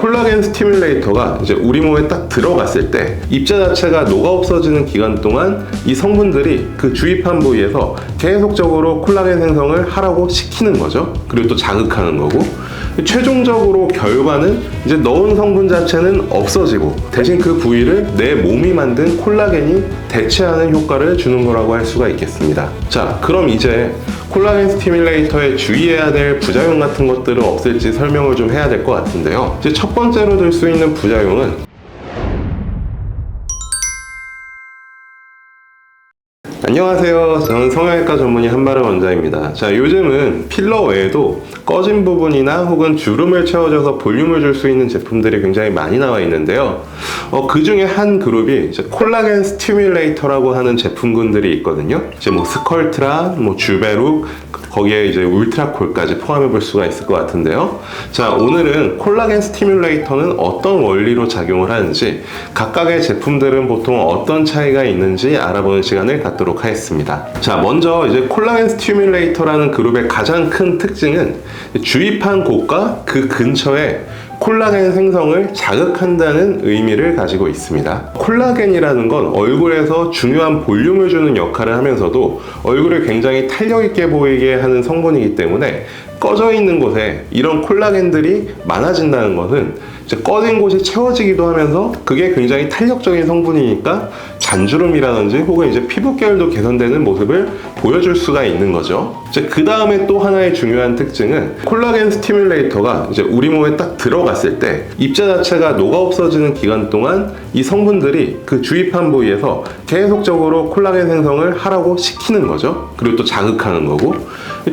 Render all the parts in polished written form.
콜라겐 스티뮬레이터가 이제 우리 몸에 딱 들어갔을 때 입자 자체가 녹아 없어지는 기간 동안 이 성분들이 그 주입한 부위에서 계속적으로 콜라겐 생성을 하라고 시키는 거죠. 그리고 또 자극하는 거고, 최종적으로 결과는 이제 넣은 성분 자체는 없어지고 대신 그 부위를 내 몸이 만든 콜라겐이 대체하는 효과를 주는 거라고 할 수가 있겠습니다. 자, 그럼 이제 콜라겐 스티뮬레이터에 주의해야 될 부작용 같은 것들은 없을지 설명을 좀 해야 될 것 같은데요. 이제 첫 번째로 들 수 있는 부작용은 안녕하세요. 저는 성형외과 전문의 한마름 원장입니다. 자, 요즘은 필러 외에도 꺼진 부분이나 혹은 주름을 채워줘서 볼륨을 줄 수 있는 제품들이 굉장히 많이 나와 있는데요. 그 중에 한 그룹이 이제 콜라겐 스티뮬레이터라고 하는 제품군들이 있거든요. 이제 뭐 스컬트라, 뭐 주베룩, 거기에 이제 울트라콜까지 포함해 볼 수가 있을 것 같은데요. 자, 오늘은 콜라겐 스티뮬레이터는 어떤 원리로 작용을 하는지, 각각의 제품들은 보통 어떤 차이가 있는지 알아보는 시간을 갖도록 하겠습니다. 자, 먼저 이제 콜라겐 스티뮬레이터라는 그룹의 가장 큰 특징은 주입한 곳과 그 근처에 콜라겐 생성을 자극한다는 의미를 가지고 있습니다. 콜라겐이라는 건 얼굴에서 중요한 볼륨을 주는 역할을 하면서도 얼굴을 굉장히 탄력 있게 보이게 하는 성분이기 때문에 꺼져 있는 곳에 이런 콜라겐들이 많아진다는 것은 이제 꺼진 곳이 채워지기도 하면서 그게 굉장히 탄력적인 성분이니까 잔주름이라든지 혹은 이제 피부 결도 개선되는 모습을 보여줄 수가 있는 거죠. 이제 그 다음에 또 하나의 중요한 특징은 콜라겐 스티뮬레이터가 이제 우리 몸에 딱 들어갔을 때 입자 자체가 녹아 없어지는 기간 동안 이 성분들이 그 주입한 부위에서 계속적으로 콜라겐 생성을 하라고 시키는 거죠. 그리고 또 자극하는 거고,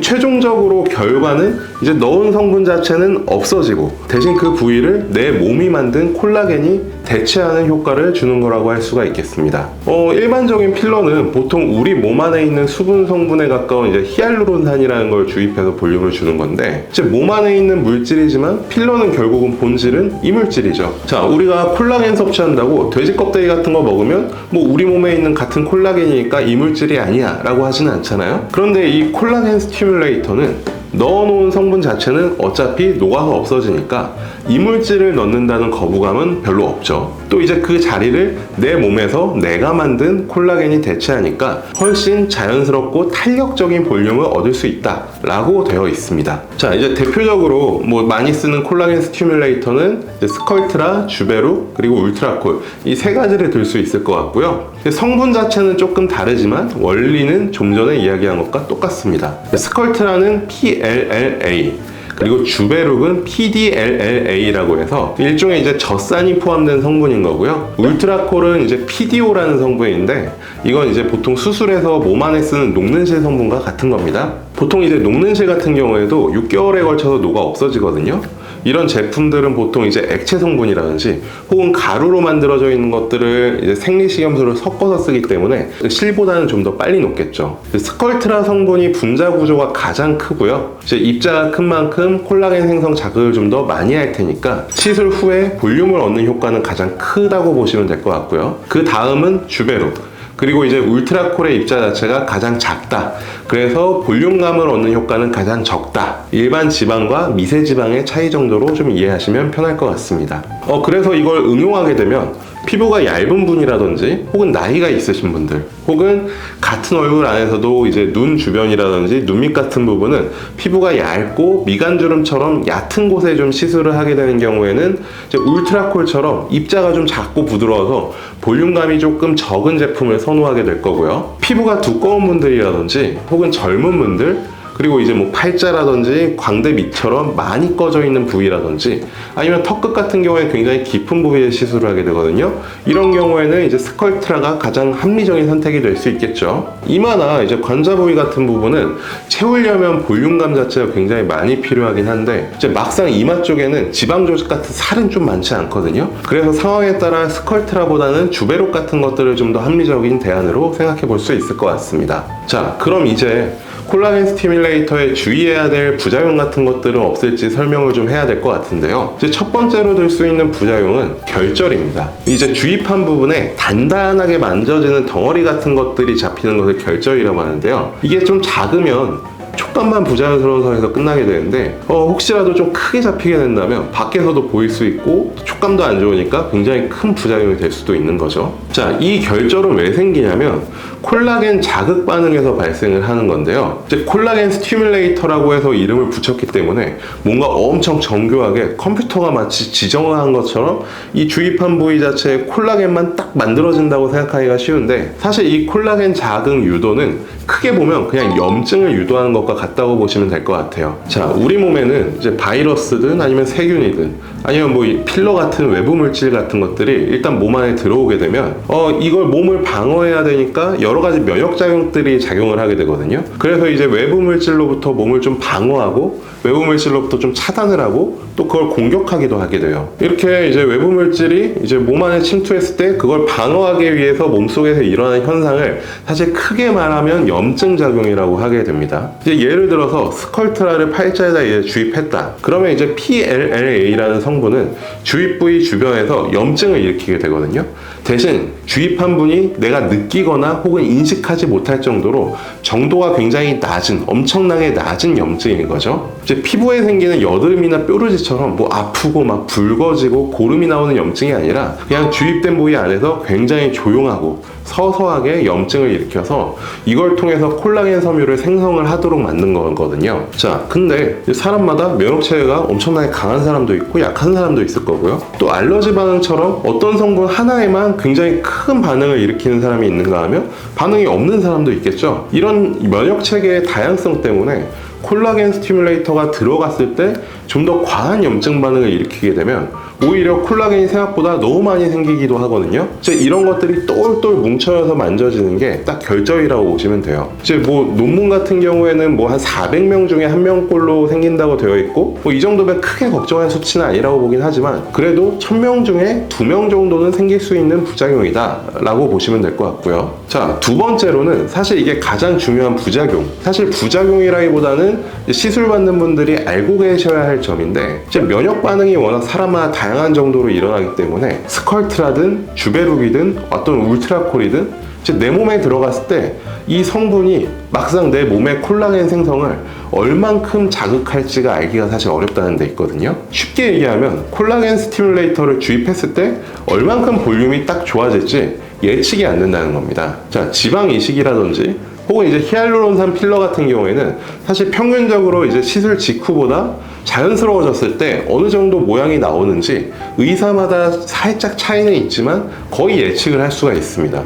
최종적으로 결과는 이제 넣은 성분 자체는 없어지고 대신 그 부위를 내 몸이 만든 콜라겐이 대체하는 효과를 주는 거라고 할 수가 있겠습니다. 일반적인 필러는 보통 우리 몸 안에 있는 수분 성분에 가까운 이제 히알루론산이라는 걸 주입해서 볼륨을 주는 건데, 이제 몸 안에 있는 물질이지만 필러는 결국은 본질은 이물질이죠. 자, 우리가 콜라겐 섭취한다고 돼지 껍데기 같은 거 먹으면 뭐 우리 몸에 있는 같은 콜라겐이니까 이물질이 아니야 라고 하지는 않잖아요. 그런데 이 콜라겐 스티뮬레이터는 넣어놓은 성분 자체는 어차피 녹아서 없어지니까 이물질을 넣는다는 거부감은 별로 없죠. 또 이제 그 자리를 내 몸에서 내가 만든 콜라겐이 대체하니까 훨씬 자연스럽고 탄력적인 볼륨을 얻을 수 있다 라고 되어 있습니다. 자, 이제 대표적으로 뭐 많이 쓰는 콜라겐 스티뮬레이터는 스컬트라, 주베룩, 그리고 울트라콜, 이 세 가지를 들 수 있을 것 같고요. 성분 자체는 조금 다르지만 원리는 좀 전에 이야기한 것과 똑같습니다. 스컬트라는 PLLA, 그리고 주베룩은 PDLLA라고 해서 일종의 이제 젖산이 포함된 성분인 거고요. 울트라콜은 이제 PDO라는 성분인데 이건 이제 보통 수술해서 몸 안에 쓰는 녹는실 성분과 같은 겁니다. 보통 이제 녹는실 같은 경우에도 6개월에 걸쳐서 녹아 없어지거든요. 이런 제품들은 보통 이제 액체 성분이라든지 혹은 가루로 만들어져 있는 것들을 이제 생리식염수를 섞어서 쓰기 때문에 실보다는 좀 더 빨리 녹겠죠. 스컬트라 성분이 분자 구조가 가장 크고요. 이제 입자가 큰 만큼 콜라겐 생성 자극을 좀 더 많이 할 테니까 시술 후에 볼륨을 얻는 효과는 가장 크다고 보시면 될 것 같고요. 그 다음은 주베룩, 그리고 이제 울트라콜의 입자 자체가 가장 작다. 그래서 볼륨감을 얻는 효과는 가장 적다. 일반 지방과 미세 지방의 차이 정도로 좀 이해하시면 편할 것 같습니다. 그래서 이걸 응용하게 되면 피부가 얇은 분이라든지 혹은 나이가 있으신 분들, 혹은 같은 얼굴 안에서도 이제 눈 주변이라든지 눈 밑 같은 부분은 피부가 얇고 미간주름처럼 얕은 곳에 좀 시술을 하게 되는 경우에는 이제 울트라콜처럼 입자가 좀 작고 부드러워서 볼륨감이 조금 적은 제품을 선호하게 될 거고요. 피부가 두꺼운 분들이라든지 혹은 젊은 분들, 그리고 이제 뭐 팔자라든지 광대 밑처럼 많이 꺼져 있는 부위라든지 아니면 턱끝 같은 경우에 굉장히 깊은 부위에 시술을 하게 되거든요. 이런 경우에는 이제 스컬트라가 가장 합리적인 선택이 될 수 있겠죠. 이마나 이제 관자 부위 같은 부분은 채우려면 볼륨감 자체가 굉장히 많이 필요하긴 한데 이제 막상 이마 쪽에는 지방 조직 같은 살은 좀 많지 않거든요. 그래서 상황에 따라 스컬트라보다는 주베룩 같은 것들을 좀 더 합리적인 대안으로 생각해 볼 수 있을 것 같습니다. 자, 그럼 이제 콜라겐 스티뮬레이터에 주의해야 될 부작용 같은 것들은 없을지 설명을 좀 해야 될 것 같은데요. 이제 첫 번째로 들 수 있는 부작용은 결절입니다. 이제 주입한 부분에 단단하게 만져지는 덩어리 같은 것들이 잡히는 것을 결절이라고 하는데요. 이게 좀 작으면 촉감만 부자연스러운 선에서 끝나게 되는데 혹시라도 좀 크게 잡히게 된다면 밖에서도 보일 수 있고 촉감도 안 좋으니까 굉장히 큰 부작용이 될 수도 있는 거죠. 자, 이 결절은 왜 생기냐면 콜라겐 자극 반응에서 발생을 하는 건데요. 이제 콜라겐 스티뮬레이터라고 해서 이름을 붙였기 때문에 뭔가 엄청 정교하게 컴퓨터가 마치 지정한 것처럼 이 주입한 부위 자체에 콜라겐만 딱 만들어진다고 생각하기가 쉬운데, 사실 이 콜라겐 자극 유도는 크게 보면 그냥 염증을 유도하는 것과 같다고 보시면 될 것 같아요. 자, 우리 몸에는 이제 바이러스든 아니면 세균이든 아니면 뭐 이 필러 같은 외부 물질 같은 것들이 일단 몸 안에 들어오게 되면 이걸 몸을 방어해야 되니까 여러 가지 면역 작용들이 작용을 하게 되거든요. 그래서 이제 외부 물질로부터 몸을 좀 방어하고 외부 물질로부터 좀 차단을 하고 또 그걸 공격하기도 하게 돼요. 이렇게 이제 외부 물질이 이제 몸 안에 침투했을 때 그걸 방어하기 위해서 몸속에서 일어나는 현상을 사실 크게 말하면 염증 작용이라고 하게 됩니다. 이제 예를 들어서 스컬트라를 팔자에다 이제 주입했다. 그러면 이제 PLLA라는 성분은 주입 부위 주변에서 염증을 일으키게 되거든요. 대신 주입한 분이 내가 느끼거나 혹은 인식하지 못할 정도로 정도가 굉장히 낮은, 엄청나게 낮은 염증인 거죠. 이제 피부에 생기는 여드름이나 뾰루지처럼 뭐 아프고 막 붉어지고 고름이 나오는 염증이 아니라 그냥 주입된 부위 안에서 굉장히 조용하고 서서하게 염증을 일으켜서 이걸 통해서 콜라겐 섬유를 생성을 하도록 만든 거거든요. 자, 근데 사람마다 면역체계가 엄청나게 강한 사람도 있고 약한 사람도 있을 거고요. 또 알러지 반응처럼 어떤 성분 하나에만 굉장히 큰 반응을 일으키는 사람이 있는가 하면 반응이 없는 사람도 있겠죠. 이런 면역체계의 다양성 때문에 콜라겐 스티뮬레이터가 들어갔을 때 좀 더 과한 염증 반응을 일으키게 되면 오히려 콜라겐이 생각보다 너무 많이 생기기도 하거든요. 이제 이런 것들이 똘똘 뭉쳐져서 만져지는 게 딱 결절이라고 보시면 돼요. 이제 뭐 논문 같은 경우에는 뭐 한 400명 중에 1명꼴로 생긴다고 되어 있고 뭐 이 정도면 크게 걱정할 수치는 아니라고 보긴 하지만 그래도 1000명 중에 2명 정도는 생길 수 있는 부작용이다 라고 보시면 될 것 같고요. 자, 두 번째로는 사실 이게 가장 중요한 부작용, 사실 부작용이라기보다는 시술 받는 분들이 알고 계셔야 할 점인데, 이제 면역 반응이 워낙 사람마다 다양한 정도로 일어나기 때문에 스컬트라든 주베룩이든 어떤 울트라콜이든 이제 내 몸에 들어갔을 때 이 성분이 막상 내 몸의 콜라겐 생성을 얼만큼 자극할지가 알기가 사실 어렵다는 데 있거든요. 쉽게 얘기하면 콜라겐 스티뮬레이터를 주입했을 때 얼만큼 볼륨이 딱 좋아질지 예측이 안 된다는 겁니다. 자, 지방 이식이라든지 혹은 이제 히알루론산 필러 같은 경우에는 사실 평균적으로 이제 시술 직후보다 자연스러워졌을 때 어느 정도 모양이 나오는지 의사마다 살짝 차이는 있지만 거의 예측을 할 수가 있습니다.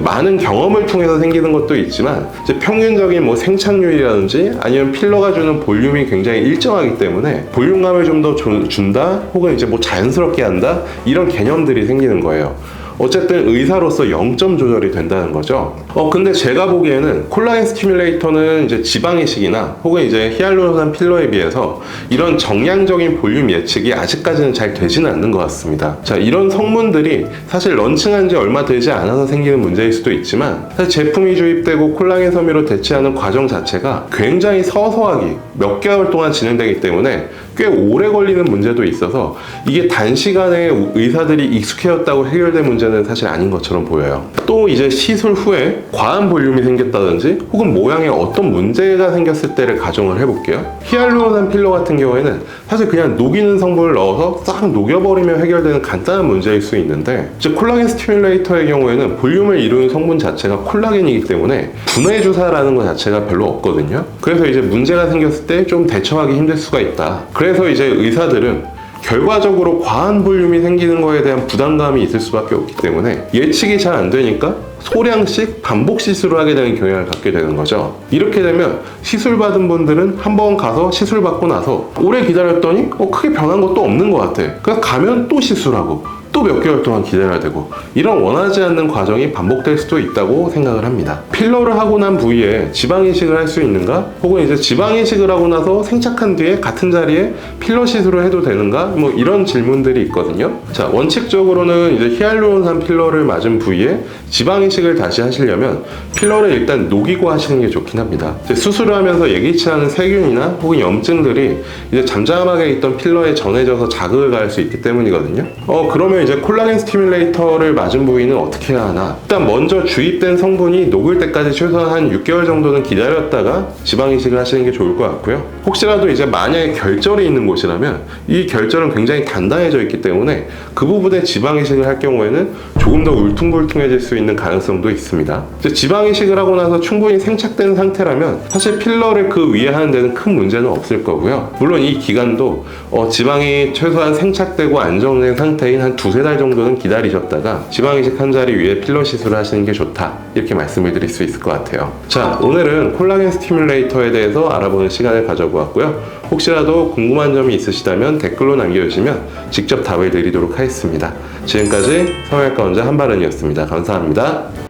많은 경험을 통해서 생기는 것도 있지만 이제 평균적인 뭐 생착률이라든지 아니면 필러가 주는 볼륨이 굉장히 일정하기 때문에 볼륨감을 좀 더 준다 혹은 이제 뭐 자연스럽게 한다 이런 개념들이 생기는 거예요. 어쨌든 의사로서 0점 조절이 된다는 거죠. 근데 제가 보기에는 콜라겐 스티뮬레이터는 이제 지방 이식이나 혹은 이제 히알루론산 필러에 비해서 이런 정량적인 볼륨 예측이 아직까지는 잘 되지는 않는 것 같습니다. 자, 이런 성분들이 사실 런칭한 지 얼마 되지 않아서 생기는 문제일 수도 있지만 사실 제품이 주입되고 콜라겐 섬유로 대체하는 과정 자체가 굉장히 서서하게 몇 개월 동안 진행되기 때문에 꽤 오래 걸리는 문제도 있어서 이게 단시간에 의사들이 익숙해졌다고 해결될 문제는 사실 아닌 것처럼 보여요. 또 이제 시술 후에 과한 볼륨이 생겼다든지 혹은 모양에 어떤 문제가 생겼을 때를 가정을 해볼게요. 히알루론산 필러 같은 경우에는 사실 그냥 녹이는 성분을 넣어서 싹 녹여버리면 해결되는 간단한 문제일 수 있는데, 이제 콜라겐 스티뮬레이터의 경우에는 볼륨을 이루는 성분 자체가 콜라겐이기 때문에 분해 주사라는 것 자체가 별로 없거든요. 그래서 이제 문제가 생겼을 때 좀 대처하기 힘들 수가 있다. 그래서 이제 의사들은 결과적으로 과한 볼륨이 생기는 거에 대한 부담감이 있을 수밖에 없기 때문에 예측이 잘 안 되니까 소량씩 반복 시술을 하게 되는 경향을 갖게 되는 거죠. 이렇게 되면 시술 받은 분들은 한번 가서 시술 받고 나서 오래 기다렸더니 크게 변한 것도 없는 것 같아. 그래서 가면 또 시술하고 또 몇 개월 동안 기다려야 되고 이런 원하지 않는 과정이 반복될 수도 있다고 생각을 합니다. 필러를 하고 난 부위에 지방 이식을 할 수 있는가? 혹은 이제 지방 이식을 하고 나서 생착한 뒤에 같은 자리에 필러 시술을 해도 되는가? 뭐 이런 질문들이 있거든요. 자, 원칙적으로는 이제 히알루론산 필러를 맞은 부위에 지방 이식을 다시 하시려면 필러를 일단 녹이고 하시는 게 좋긴 합니다. 이제 수술을 하면서 예기치 않은 세균이나 혹은 염증들이 이제 잠잠하게 있던 필러에 전해져서 자극을 가할 수 있기 때문이거든요. 그러면 이제 이제 콜라겐 스티뮬레이터를 맞은 부위는 어떻게 해야 하나? 일단 먼저 주입된 성분이 녹을 때까지 최소한 한 6개월 정도는 기다렸다가 지방 이식을 하시는 게 좋을 것 같고요. 혹시라도 이제 만약에 결절이 있는 곳이라면 이 결절은 굉장히 단단해져 있기 때문에 그 부분에 지방 이식을 할 경우에는 조금 더 울퉁불퉁해질 수 있는 가능성도 있습니다. 이제 지방 이식을 하고 나서 충분히 생착된 상태라면 사실 필러를 그 위에 하는 데는 큰 문제는 없을 거고요. 물론 이 기간도 지방이 최소한 생착되고 안정된 상태인 한 두세 달 정도는 기다리셨다가 지방 이식 한 자리 위에 필러 시술을 하시는 게 좋다, 이렇게 말씀을 드릴 수 있을 것 같아요. 자, 오늘은 콜라겐 스티뮬레이터에 대해서 알아보는 시간을 가져보았고요. 혹시라도 궁금한 점이 있으시다면 댓글로 남겨주시면 직접 답을 드리도록 하겠습니다. 지금까지 성형외과 원장 한바른이었습니다. 감사합니다.